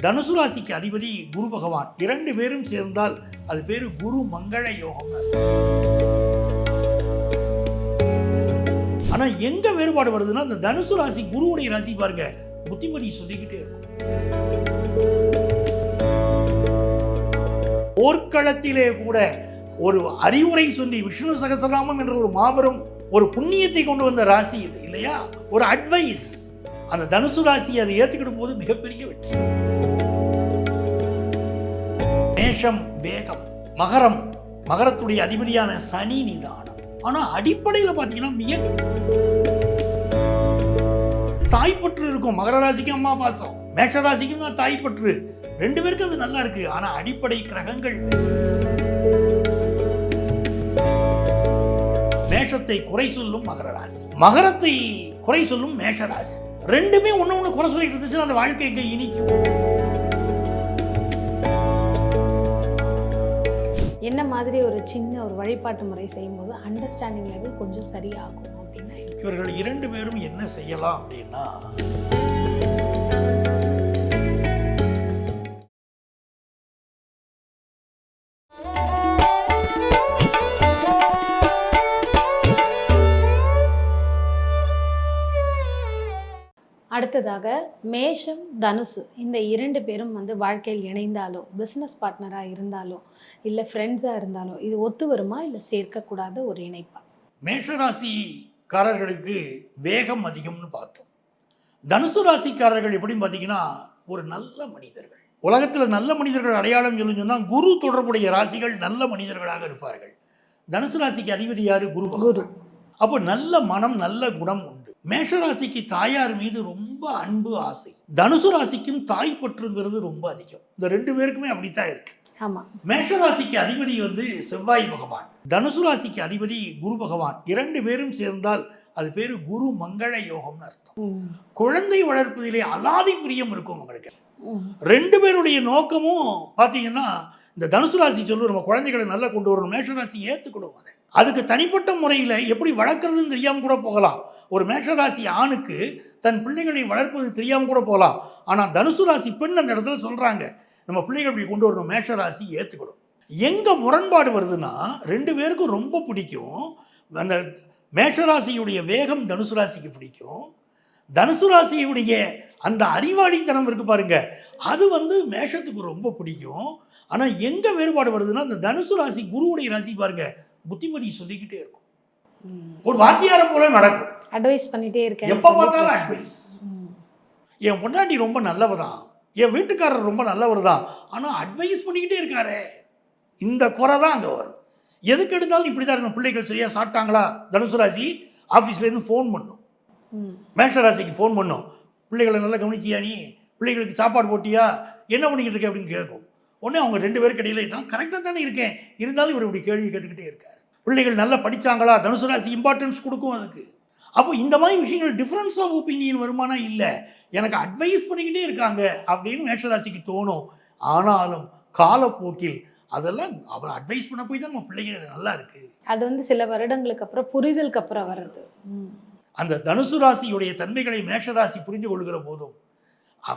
தனுசு ராசிக்கு அதிபதி குரு பகவான். 2 பேரும் சேர்ந்தால் அது பேரு குரு மங்கள யோகம். ஆனா எங்க வேறுபாடு வருதுன்னா, இந்த தனுசு ராசி குருவுடைய ராசி பாருங்க, புத்திமதி சொல்லிக்கிட்டே இருக்கும். போர்க்களத்திலே கூட ஒரு அறிவுரை சொல்லி விஷ்ணு சகஸ்ரநாமம் என்ற ஒரு மாபெரும் ஒரு புண்ணியத்தை கொண்டு வந்த ராசி இது இல்லையா? ஒரு அட்வைஸ். அந்த தனுசு ராசி அதை ஏற்றுக்கிடும் போது மிகப்பெரிய வெற்றி. மேஷம் வேகம், மகரம், மகரத்துடைய அதிபதியான சனி நிதானம். ஆனா அடிப்படையில் பார்த்தீங்கன்னா மிக தாய்ப்பற்று இருக்கும். மகர ராசிக்கு அம்மா பாசம், மேஷ ராசிக்கும் தான் தாய்ப்பற்று. 2 பேருக்கும் அது நல்லா இருக்கு. ஆனா அடிப்படை கிரகங்கள் மேஷத்தை குறை சொல்லும் மகர ராசி, மகரத்தை குறை சொல்லும் மேஷ ராசி. 2மே ஒண்ணு குறை சொல்லிட்டு இருந்துச்சுன்னா அந்த வாழ்க்கை எங்க இனிக்கும்? என்ன மாதிரி ஒரு சின்ன ஒரு வழிபாட்டு முறை செய்யும்போது அண்டர்ஸ்டாண்டிங் லெவல் கொஞ்சம் சரியாகும் அப்படின்னா இவர்கள் 2 பேரும் என்ன செய்யலாம் அப்படின்னா, அடுத்ததாக மேஷம் தனுசு இந்த 2 பேரும் வாழ்க்கையில் இணைந்தாலோ பிஸ்னஸ் பார்ட்னராக இருந்தாலோ இல்லை ஃப்ரெண்ட்ஸாக இருந்தாலோ இது ஒத்து வருமா இல்லை சேர்க்கக்கூடாத ஒரு இணைப்பா? மேஷ ராசிக்காரர்களுக்கு வேகம் அதிகம்னு பார்த்தோம். தனுசு ராசிக்காரர்கள் எப்படின்னு பார்த்தீங்கன்னா ஒரு நல்ல மனிதர்கள். உலகத்தில் நல்ல மனிதர்கள் அடையாளம் சொன்னா குரு தொடர்புடைய ராசிகள் நல்ல மனிதர்களாக இருப்பார்கள். தனுசு ராசிக்கு அதிபதி யாரு? குரு. அப்போ நல்ல மனம், நல்ல குணம் உண்டு. மேஷ ராசிக்கு தாயார் மீது ரொம்ப அன்பு, ஆசை. தனுசு ராசிக்கும் தாய் பற்றுங்கிறது ரொம்ப அதிகம். இந்த 2 பேருக்குமே அப்படித்தான் இருக்கு. மேஷ ராசிக்கு அதிபதி செவ்வாய் பகவான், தனுசு ராசிக்கு அதிபதி குரு பகவான். 2 பேரும் சேர்ந்தால் அது பேரு குரு மங்கள யோகம்னு அர்த்தம். குழந்தை வளர்ப்பதிலே அலாதி பிரியம் இருக்கும் உங்களுக்கு. 2 பேருடைய நோக்கமும் பார்த்தீங்கன்னா, இந்த தனுசு ராசி சொல்லு நம்ம குழந்தைகளை நல்லா கொண்டு வரணும், மேஷ ராசி ஏற்றுக்கொள்வாங்க. அதுக்கு தனிப்பட்ட முறையில் எப்படி வளர்க்குறதுன்னு தெரியாமல் கூட போகலாம். ஒரு மேஷராசி ஆணுக்கு தன் பிள்ளைகளை வளர்ப்பது தெரியாமல் கூட போகலாம். ஆனால் தனுசு ராசி பெண் அந்த இடத்துல சொல்கிறாங்க, நம்ம பிள்ளைகள் இப்படி கொண்டு வரணும், மேஷராசி ஏற்றுக்கணும். எங்கே முரண்பாடு வருதுன்னா, 2 பேருக்கும் ரொம்ப பிடிக்கும். அந்த மேஷராசியுடைய வேகம் தனுசு ராசிக்கு பிடிக்கும். தனுசு ராசியுடைய அந்த அறிவாளித்தனம் இருக்கு பாருங்க, அது மேஷத்துக்கு ரொம்ப பிடிக்கும். ஆனால் எங்கே வேறுபாடு வருதுன்னா, அந்த தனுசு ராசி குருவுடைய ராசி பாருங்க, புத்திமதி சொல்லிக்கிட்டே இருக்கும். ஒரு வாத்தியாரை போல நடக்கும், அட்வைஸ் பண்ணிட்டே இருக்கேன், எப்போ பார்த்தாலும் அட்வைஸ். என் பொண்டாட்டி ரொம்ப நல்லவர் தான், என் வீட்டுக்காரர் ரொம்ப நல்லவர் தான், ஆனால் அட்வைஸ் பண்ணிக்கிட்டே இருக்காரு. இந்த குறை தான் அங்கே வரும். எதுக்கு எடுத்தாலும் இப்படி தான் இருக்கும். பிள்ளைகள் சரியாக சாப்பிட்டாங்களா? தனுசு ராசி ஆஃபீஸ்லேருந்து ஃபோன் பண்ணும், மேஷ ராசிக்கு ஃபோன் பண்ணும், பிள்ளைகளை நல்லா கவனிச்சியா, நீ பிள்ளைகளுக்கு சாப்பாடு போட்டியா, என்ன பண்ணிக்கிட்டு இருக்க அப்படின்னு கேட்கும். உடனே அவங்க 2 பேருக்கு இடையில, நான் கரெக்டாக தானே இருக்கேன், இருந்தாலும் இவர் இப்படி கேள்வி கேட்டுக்கிட்டே இருக்கார். பிள்ளைகள் நல்லா படித்தாங்களா? தனுசு ராசி இம்பார்ட்டன்ஸ் கொடுக்கும் அதுக்கு. அப்போ இந்த மாதிரி விஷயங்கள் டிஃப்ரென்ஸ் ஆஃப் ஒப்பீனியன் வருமானா? இல்லை, எனக்கு அட்வைஸ் பண்ணிக்கிட்டே இருக்காங்க அப்படின்னு மேஷராசிக்கு தோணும். ஆனாலும் காலப்போக்கில் அதெல்லாம் அவர் அட்வைஸ் பண்ண போய் தான் நம்ம பிள்ளைங்க நல்லா இருக்கு. அது சில வருடங்களுக்கு அப்புறம் புரிதலுக்கு அப்புறம் வருது. அந்த தனுசு ராசியுடைய தன்மைகளை மேஷராசி புரிந்து கொள்கிற போதும்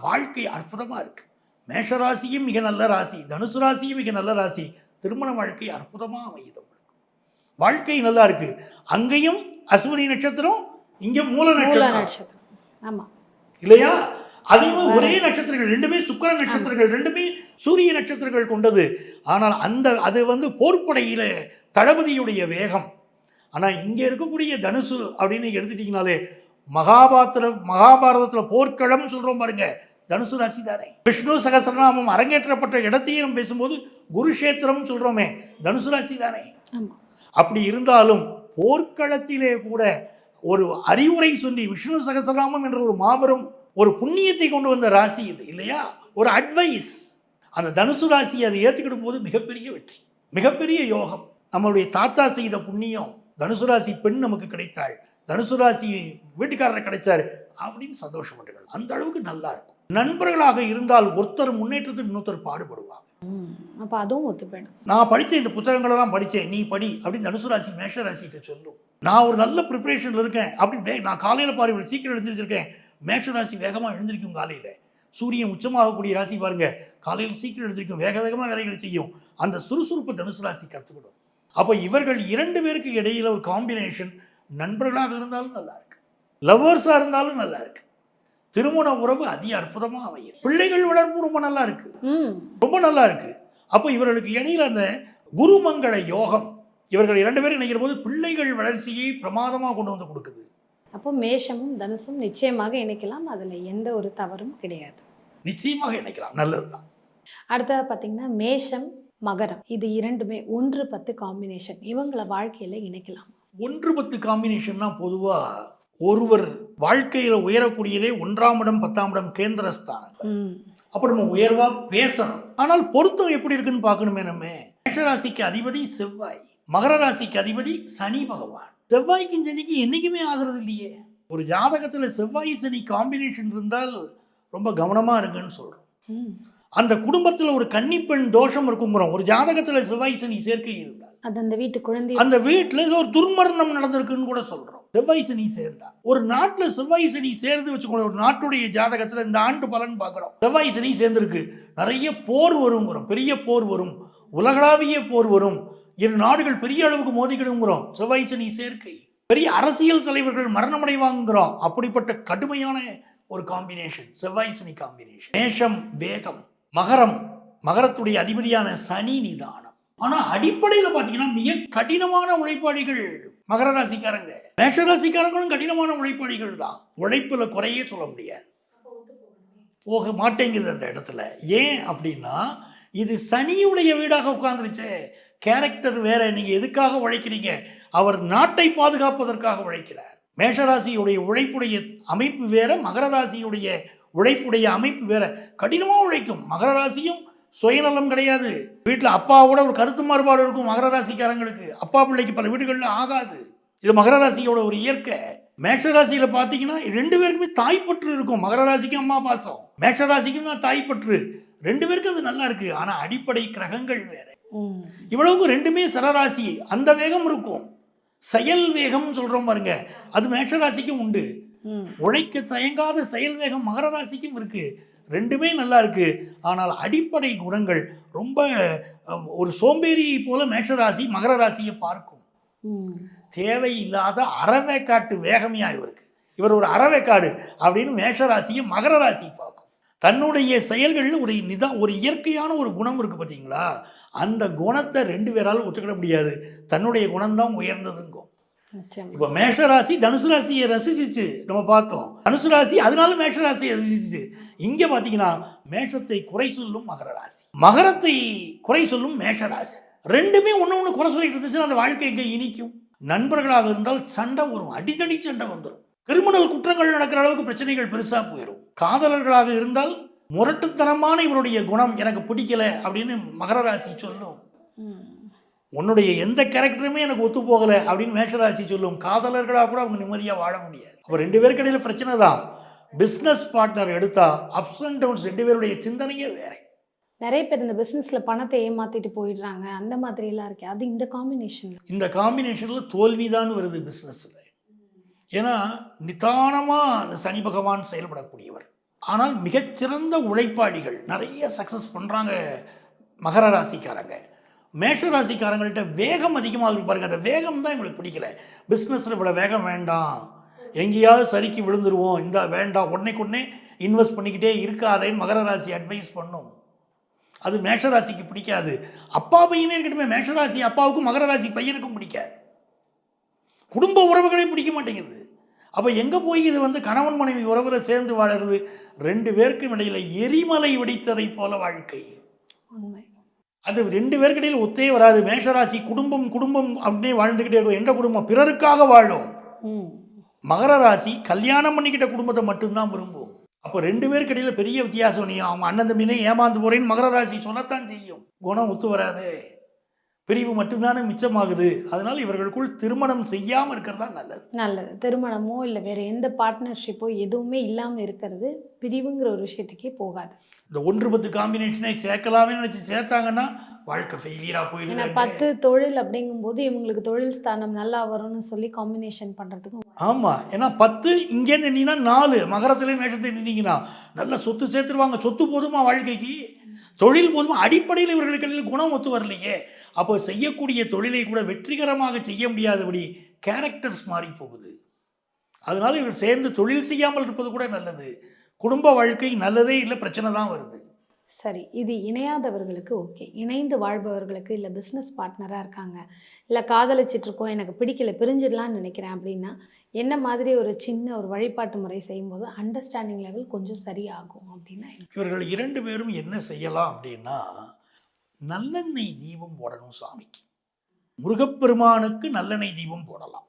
வாழ்க்கை அற்புதமாக இருக்கு. மேஷராசியும் மிக நல்ல ராசி, தனுசு ராசியும் மிக நல்ல ராசி. திருமண வாழ்க்கை அற்புதமாக அமையுது. வாழ்க்கை நல்லா இருக்கு. அங்கேயும் அஸ்வினி நட்சத்திரம், இங்க மூல நட்சத்திரம். ஆமா இல்லையா? அதையுமே ஒரே நட்சத்திரங்கள், 2மே சுக்கிர நட்சத்திரங்கள், 2மே சூரிய நட்சத்திரங்கள் கொண்டது. ஆனால் அது போர்ப்படையில தளபதியுடைய வேகம். ஆனா இங்க இருக்கக்கூடிய தனுசு அப்படின்னு எடுத்துட்டீங்கனாலே, மகாபாரதத்துல போர்க்களம் சொல்றோம் பாருங்க, தனுசு ராசி தானே. விஷ்ணு சகஸ்ரநாமம் அரங்கேற்றப்பட்ட இடத்தையே நம்ம பேசும்போது குருஷேத்திரம் சொல்றோமே, தனுசு ராசி தானே. அப்படி இருந்தாலும் போர்க்களத்திலே கூட ஒரு அறிவுரை சொல்லி விஷ்ணு சகஸ்ரநாமம் என்ற ஒரு மாபெரும் ஒரு புண்ணியத்தை கொண்டு வந்த ராசி இது இல்லையா? ஒரு அட்வைஸ். அந்த தனுசு ராசி அதை ஏற்றுக்கிடும் போது மிகப்பெரிய வெற்றி, மிகப்பெரிய யோகம். நம்மளுடைய தாத்தா செய்த புண்ணியம், தனுசு ராசி பெண் நமக்கு கிடைத்தாள், தனுசு ராசி வீட்டுக்காரர் கிடைச்சாரு அப்படின்னு சந்தோஷப்பட்டுகள். அந்த அளவுக்கு நல்லா இருக்கும். நண்பர்களாக இருந்தால் ஒருத்தர் முன்னேற்றத்துக்கு இன்னொருத்தர் பாடுபடுவாங்க. அப்போ அதுவும் ஒத்துப்பேன். நான் படித்தேன், இந்த புத்தகங்களெல்லாம் படித்தேன், நீ படி அப்படின்னு தனுசு ராசி மேஷ ராசிகிட்ட சொல்லும். நான் ஒரு நல்ல ப்ரிப்பரேஷனில் இருக்கேன் அப்படின்னு நான் காலையில் பாரு சீக்கிரம் எழுந்திரிச்சிருக்கேன், மேஷ ராசி வேகமாக எழுந்திருக்கும் காலையில் சூரியன் உச்சமாகக்கூடிய ராசி பாருங்க, காலையில் சீக்கிரம் எழுந்திருக்கும், வேக வேகமாக வேலைகளை செய்யும். அந்த சுறுசுறுப்பு தனுசு ராசி கற்றுக்கிடும். அப்போ இவர்கள் 2 பேருக்கு இடையில ஒரு காம்பினேஷன், நண்பர்களாக இருந்தாலும் நல்லா இருக்கு, லவ்வர்ஸாக இருந்தாலும் நல்லா இருக்கு, திருமண உறவு அதி அற்புதமாக அமையும், பிள்ளைகள் வளர்ப்பு ரொம்ப நல்லா இருக்கு, ரொம்ப நல்லா இருக்கு. அப்போ இவர்களுக்கு இடையில அந்த குருமங்கள யோகம் இவர்கள் 2 பேரும் நினைக்கிற போது பிள்ளைகள் வளர்ச்சியை பிரமாதமாக கொண்டு வந்து கொடுக்குது. அப்போ மேஷமும் தனுசும் நிச்சயமாக இணைக்கலாம், அதில் எந்த ஒரு தவறும் கிடையாது. நிச்சயமாக இணைக்கலாம், நல்லதுதான். அடுத்தது பார்த்தீங்கன்னா மேஷம் மகரம், இது இரண்டுமே 1-10 காம்பினேஷன், இவங்கள வாழ்க்கையில் இணைக்கலாம். 1-10 காம்பினேஷன்னா பொதுவாக ஒருவர் வாழ்க்கையில் உயரக்கூடியதே 1ஆம் இடம் 10ஆம் இடம் கேந்திரஸ்தானம். அப்போ நம்ம உயர்வா பேசணும். ஆனால் பொருத்தம் எப்படி இருக்குன்னு பார்க்கணுமே. நம்ம மேஷராசிக்கு அதிபதி செவ்வாய், மகர ராசிக்கு அதிபதி சனி பகவான். செவ்வாய்க்கும் சனிக்கு என்னைக்குமே ஆகிறது இல்லையே. ஒரு ஜாதகத்தில் செவ்வாய் சனி காம்பினேஷன் இருந்தால் ரொம்ப கவனமா இருக்குன்னு சொல்றோம். அந்த குடும்பத்தில் ஒரு கன்னிப்பெண் தோஷம் இருக்குங்கிறோம். ஒரு ஜாதகத்தில் செவ்வாய் சனி சேர்க்கை இருந்தால் அது அந்த வீட்டு குழந்தை, அந்த வீட்டில் ஒரு துர்மரணம் நடந்திருக்குன்னு கூட சொல்றோம். செவ்வாய் சனி சேர்ந்தா ஒரு நாட்டில் செவ்வாய் சனி சேர்ந்து வச்சுக்கோங்க. ஒரு நாட்டுடைய ஜாதகத்தில் இந்த ஆண்டு பலன் பார்க்குறோம், செவ்வாய் சனி சேர்ந்திருக்கு, நிறைய போர் வருங்கிறோம், பெரிய போர் வரும், உலகளாவிய போர் வரும், 2 நாடுகள் பெரிய அளவுக்கு மோதிக்கிடுங்கிறோம். செவ்வாய் சனி சேர்க்கை, பெரிய அரசியல் தலைவர்கள் மரணமடைவாங்கிறோம். அப்படிப்பட்ட கடுமையான ஒரு காம்பினேஷன் செவ்வாய் சனி காம்பினேஷன். மேஷம் வேகம், மகரம், மகரத்துடைய அதிபதியான சனி நிதானம். ஆனா அடிப்படையில் பார்த்தீங்கன்னா மிக கடினமான உழைப்பாளிகள் மகர ராசிக்காரங்க. மேஷ ராசிக்காரங்களும் கடினமான உழைப்பாளிகள் தான், உழைப்புல குறையே சொல்ல முடியாது. போக மாட்டேங்குது அந்த இடத்துல. ஏன் அப்படின்னா இது சனியுடைய வீடாக உட்கார்ந்துருச்சு. கேரக்டர் வேற. நீங்க எதுக்காக உழைக்கிறீங்க? அவர் நாட்டை பாதுகாப்பதற்காக உழைக்கிறார். மேஷராசியுடைய உழைப்புடைய அமைப்பு வேற, மகர ராசியுடைய உழைப்புடைய அமைப்பு வேற. கடினமாக உழைக்கும். மகர ராசியும் சுயநலம் கிடையாது. வீட்டில் அப்பாவோட ஒரு கருத்து மாறுபாடு இருக்கும் மகர ராசிக்காரங்களுக்கு. அப்பா பிள்ளைக்கு பல வீடுகளில் ஆகாது. இது மகர ராசியோட ஒரு இயற்கை. மேஷ ராசியில் பார்த்தீங்கன்னா 2 பேருக்குமே தாய்ப்பற்று இருக்கும். மகர ராசிக்கும் அம்மா பாசம், மேஷ ராசிக்கும் தான் தாய்ப்பற்று. 2 பேருக்கும் அது நல்லா இருக்கு. ஆனால் அடிப்படை கிரகங்கள் வேற. இவ்வளவுக்கு 2மே சரராசி. அந்த வேகம் இருக்கும், செயல் வேகம் சொல்றோம் பாருங்க, அது மேஷ ராசிக்கும் உண்டு. உழைக்க தயங்காத செயல் வேகம் மகர ராசிக்கும் இருக்கு. 2மே நல்லா இருக்கு. ஆனால் அடிப்படை குணங்கள் ரொம்ப ஒரு சோம்பேறி போல மேஷராசி மகர ராசியை பார்க்கும். தேவையில்லாத அறவேக்காட்டு வேகமையா இவருக்கு. இவர் ஒரு அறவேக்காடு அப்படின்னு மேஷராசியை மகர ராசி பார்க்கும். தன்னுடைய செயல்களில் ஒரு இயற்கையான ஒரு குணம் இருக்கு பார்த்தீங்களா, அந்த குணத்தை 2 பேரால் ஒத்துக்கிட முடியாது. தன்னுடைய குணம்தான் உயர்ந்ததுங்கும். இப்போ மேஷராசி தனுசு ராசியை ரசிச்சிச்சு நம்ம பார்த்தோம். தனுசு ராசி அதனால மேஷராசியை ரசிச்சிச்சு. இங்க பாத்தீங்கன்னா மேஷத்தை குறை சொல்லும் மகர ராசி, மகரத்தை குறை சொல்லும் மேஷராசி. 2மே ஒண்ணு குறை சொல்லிட்டு இருந்துச்சுன்னா அந்த வாழ்க்கை எங்க இனிக்கும்? நண்பர்களாக இருந்தால் சண்டை வரும், அடிக்கடி சண்டை வந்துடும். கிரிமினல் குற்றங்கள் நடக்கிற அளவுக்கு பிரச்சனைகள் பெருசா போயிடும். காதலர்களாக இருந்தால் முரட்டுத்தனமான இவருடைய குணம் எனக்கு பிடிக்கல அப்படின்னு மகர ராசி சொல்லும். உன்னுடைய எந்த கேரக்டருமே எனக்கு ஒத்து போகல அப்படின்னு மேஷராசி சொல்லும். காதலர்களாக கூட அவங்க நிம்மதியாக வாழ முடியாது. அப்போ 2 பேருக்கு இடையில பிரச்சனை தான். பிஸ்னஸ் பார்ட்னர் எடுத்தா அப்ஸ் அண்ட் டவுன்ஸ் 2 பேருடைய சிந்தனையே வேற. நிறைய பேர் இந்த பிஸ்னஸ்ல பணத்தை ஏமாத்திட்டு போயிடுறாங்க, அந்த மாதிரி எல்லாம் இருக்கு. அது இந்த காம்பினேஷன்ல தோல்விதான் வருது பிஸ்னஸ்ல. ஏன்னா நிதானமா அந்த சனி பகவான் செயல்படக்கூடியவர். ஆனால் மிகச்சிறந்த உழைப்பாளிகள் நிறைய சக்சஸ் பண்றாங்க மகர ராசிக்காரங்க. மேஷ ராசிக்காரங்கள்ட்ட வேகம் அதிகமாக இருக்கு பாருங்க. அந்த வேகம் தான் எங்களுக்கு பிடிக்கல. பிஸ்னஸில் இவ்வளோ வேகம் வேண்டாம், எங்கேயாவது சரிக்கு விழுந்துருவோம், இந்த வேண்டாம், உடனே இன்வெஸ்ட் பண்ணிக்கிட்டே இருக்காதேன்னு மகர ராசி அட்வைஸ் பண்ணும். அது மேஷ ராசிக்கு பிடிக்காது. அப்பா பையனே இருக்கட்டுமே, மேஷ ராசி அப்பாவுக்கும் மகர ராசி பையனுக்கும் பிடிக்காது. குடும்ப உறவுகளே பிடிக்க மாட்டேங்குது. அப்போ எங்கே போய் இது கணவன் மனைவி உறவுல சேர்ந்து வாழறது? 2 பேருக்கும் இடையில எரிமலை வெடித்ததை போல வாழ்க்கை. அது 2 பேருக்கு இடையில் ஒத்தே வராது. மேஷராசி குடும்பம் அப்படியே வாழ்ந்துக்கிட்டே இருக்கும். எந்த குடும்பம்? பிறருக்காக வாழும். மகர ராசி கல்யாணம் பண்ணிக்கிட்ட குடும்பத்தை மட்டும்தான் விரும்பும். அப்போ 2 பேருக்கு இடையில பெரிய வித்தியாசம். நீ அவங்க அண்ணன் தம்பினே ஏமாந்து போறேன்னு மகர ராசி சொல்லத்தான் செய்யும். குணம் ஒத்து வராது. பிரிவு மட்டும்தானே மிச்சமாகுது. அதனால இவர்களுக்குள் திருமணம் செய்யாமல் இருக்கிறது தான் நல்லது. நல்லது. திருமணமோ இல்லை வேற எந்த பார்ட்னர்ஷிப்போ எதுவுமே இல்லாமல் இருக்கிறது பிரிவுங்கிற ஒரு விஷயத்துக்கே போகாது. இந்த 1-10 காம்பினேஷனை சேர்க்கலாமே நினச்சி சேர்த்தாங்கன்னா வாழ்க்கை ஃபெயிலியராக ஏன்னா போயிடுது. 10 தொழில் அப்படிங்கும்போது இவங்களுக்கு தொழில் ஸ்தானம் நல்லா வரும்னு சொல்லி காம்பினேஷன் பண்ணுறதுக்கும் ஆமாம், ஏன்னா 10 இங்கேருந்து நின்னா 4 மகரத்துலேயும் மேஷத்தை நின்னீங்கன்னா நல்ல சொத்து சேர்த்துருவாங்க. சொத்து போதுமா வாழ்க்கைக்கு? தொழில் போதுமா? அடிப்படையில் இவர்களுக்கு குணம் ஒத்து வரலையே. அப்போ செய்யக்கூடிய தொழிலை கூட வெற்றிகரமாக செய்ய முடியாதபடி கேரக்டர்ஸ் மாறி போகுது. அதனால இவர் சேர்ந்து தொழில் செய்யாமல் இருப்பது கூட நல்லது. குடும்ப வாழ்க்கை நல்லதே இல்லை, பிரச்சனை தான் வருது. சரி. இது இணையாதவர்களுக்கு ஓகே. இணைந்து வாழ்பவர்களுக்கு இல்லை பிஸ்னஸ் பார்ட்னராக இருக்காங்க, இல்லை காதலிச்சிட்டு இருக்கோம், எனக்கு பிடிக்கல, பிரிஞ்சிடலான்னு நினைக்கிறேன் அப்படின்னா என்ன மாதிரி ஒரு சின்ன ஒரு வழிபாட்டு முறை செய்யும்போது அண்டர்ஸ்டாண்டிங் லெவல் கொஞ்சம் சரியாகும் அப்படின்னா என்ன? இவர்கள் 2 பேரும் என்ன செய்யலாம் அப்படின்னா, நல்லெண்ணெய் தீபம் போடணும் சாமிக்கு. முருகப்பெருமானுக்கு நல்லெண்ணெய் தீபம் போடலாம்.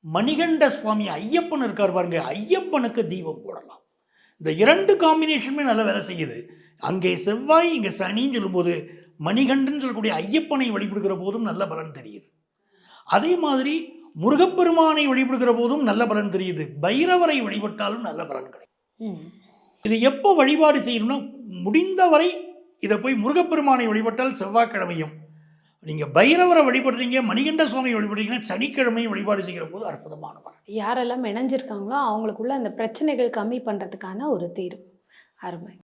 மணிகண்ட சுவாமி ஐயப்பன் இருக்கார் பாருங்க, ஐயப்பனுக்கு தீபம் போடலாம். இந்த 2 காம்பினேஷனுமே நல்ல வேலை செய்யுது. அங்கே செவ்வாய் இங்கே சனின்னு சொல்லும்போது மணிகண்டன் சொல்லக்கூடிய ஐயப்பனை வழிபடுகிற போதும் நல்ல பலன் தெரியுது. அதே மாதிரி முருகப்பெருமானை வழிபடுகிற போதும் நல்ல பலன் தெரியுது. பைரவரை வழிபட்டாலும் நல்ல பலன் கிடைக்கும். இது எப்போ வழிபாடு செய்யணும்னா, முடிந்தவரை இதை போய் முருகப்பெருமானை வழிபட்டால் செவ்வாய்க்கிழமையும், நீங்கள் பைரவரை வழிபடுறீங்க, மணிகண்ட சுவாமியை வழிபடுறீங்கன்னா சனிக்கிழமையும் வழிபாடு செய்கிற போது அற்புதமான பலன். யாரெல்லாம் இணைஞ்சிருக்காங்களோ அவங்களுக்குள்ள அந்த பிரச்சனைகள் கம்மி பண்ணுறதுக்கான ஒரு தீர்வு. அருமை.